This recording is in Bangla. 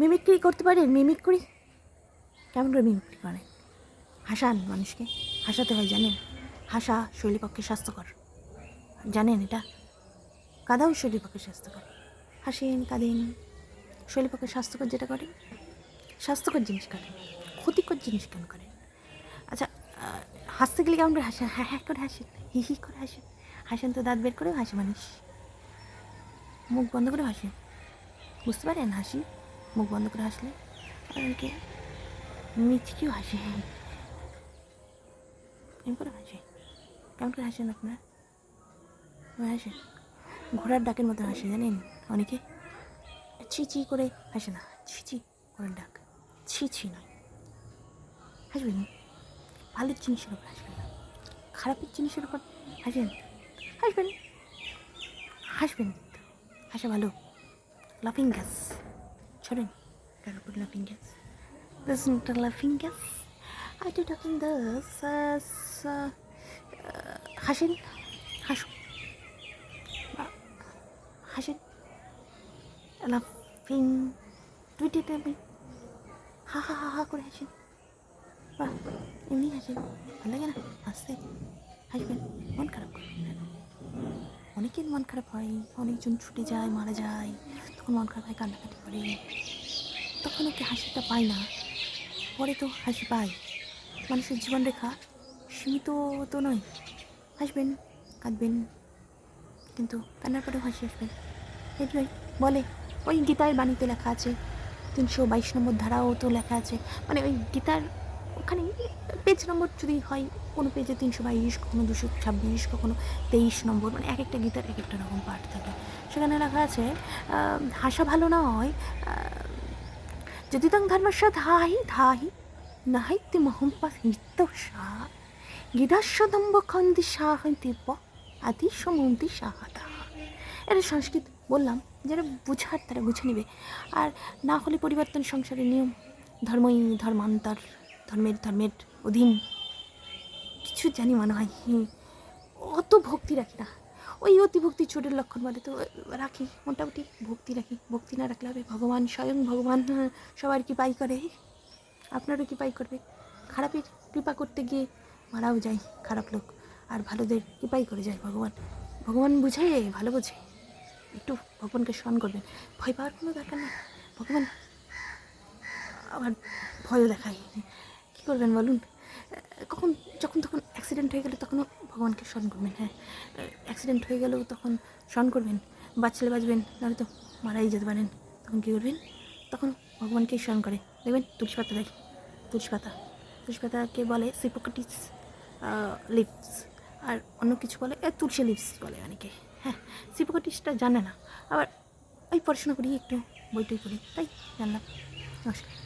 মিমিক্রি করতে পারেন? মিমিক্রি কেমন করে মিমিক্রি করেন? হাসান মানুষকে, হাসাতে হয় জানেন? হাসা শরীরের পক্ষে স্বাস্থ্যকর, জানেন এটা? কাঁদাও শরীরের পক্ষে স্বাস্থ্যকর। হাসেন, কাঁদেন, শরীরের পক্ষে স্বাস্থ্যকর যেটা করেন, স্বাস্থ্যকর জিনিস করেন, ক্ষতিকর জিনিস কেন করেন? আচ্ছা, হাসতে গেলে কেমন করে হাসেন? হ্যাঁ হ্যাঁ করে হাসেন, হি হি করে হাসেন। হাসেন তো দাঁত বের করেও হাসে মানুষ, মুখ বন্ধ করে হাসে। বুঝতে পারেন হাসি মুখ বন্ধ করে হাসলে? অনেকে মিচকিও হাসে, এমন করে হাসে। কেমন করে হাসেন আপনারা? হাসেন ঘোড়ার ডাকের মতো হাসে জানেন? অনেকে ছি ছি করে হাসে না, ছি ছি ঘোড়ার ডাক, ছি ছি নয়। হাসবেন ভালো জিনিসের উপর, হাসবেন না খারাপের জিনিসের উপর। হাসেন, হাসবেন, হাসবেন, হাসা ভালো। লাফিং গ্যাস ছড়েন তার উপর, লাফিং gas. This is not a laughing gas. I do talking this as হাসেন, হাসুন, হাসেন, লাফিং টুইটে টাইমে হা হা হা হা করে হাসেন। বাহ, এমনি হাসেন, ভালো লাগে না হাসতে? হাসবেন, মন খারাপ করবেন কেন? অনেকের মন খারাপ হয়, অনেকজন ছুটে যায়, মারা যায়, তখন মন খারাপ হয়, কান্নাকাটি করে, তখন ওকে হাসিটা পায় না। পরে তো হাসি পায়। মানুষের জীবনরেখা সীমিত তো নয়। হাসবেন, কাঁদবেন, কিন্তু কান্নার পরেও হাসি আসবেন। এটাই বলে, ওই গীতার বাণীতে লেখা আছে, 322 নম্বর ধারাও তো লেখা আছে, মানে ওই গীতার ওখানে পেজ নম্বর যদি হয়, কোনো পেজে 322, কখনো 226, কখনো 23 নম্বর, মানে এক একটা গীতার এক একটা রকম পাঠ থাকে। সেখানে লেখা আছে হাসা ভালো নয়, যদি তং ধর্মস্য ধাহি ধাহি নাহিত্যে মহম্পাস নিত্যসা গীতাস্বদম্ব খন্দি সাহিত্য আদি সমন্তি সাহাদা। এটা সংস্কৃত বললাম, যারা বুঝার তারা বুঝে নেবে, আর না হলে পরিবর্তন সংসারের নিয়ম, ধর্মই ধর্মান্তর, ধর্মের অধীন। কিছু জানি মনে হয়, অত ভক্তি রাখি না, ওই অতি ভক্তি চোরের লক্ষণ বলে তো, রাখি মোটামুটি ভক্তি রাখি। ভক্তি না রাখলে হবে? ভগবান স্বয়ং ভগবান সবার কৃপাই করে, আপনারও কৃপাই করবে। খারাপের কৃপা করতে গিয়ে মারাও যায় খারাপ লোক, আর ভালোদের কৃপাই করে যায় ভগবান। ভগবান বুঝে, ভালো বোঝে। একটু ভগবানকে স্মরণ করবেন, ভয় পাওয়ার কোনো দরকার নেই। ভগবান আবার ভয়ও দেখায়, কী করবেন বলুন? কখন যখন তখন অ্যাক্সিডেন্ট হয়ে গেলে তখনও ভগবানকে স্মরণ করবেন। হ্যাঁ, অ্যাক্সিডেন্ট হয়ে গেলেও তখন স্মরণ করবেন, বাঁচলে বাঁচবেন, নাহলে তো মারাই যেতে পারেন। তখন কী করবেন? তখন ভগবানকেই স্মরণ করে দেখবেন, তুলসী পাতা দেয়, তুলসী পাতাকে বলে সিপোক্রেটিস লিভস, আর অন্য কিছু বলে তুলসী লিভস বলে অনেকে। হ্যাঁ, সিপোক্রেটিসটা জানে না, আবার ওই পড়াশোনা করি একটু, বইটই করি, তাই জানলাম। নমস্কার।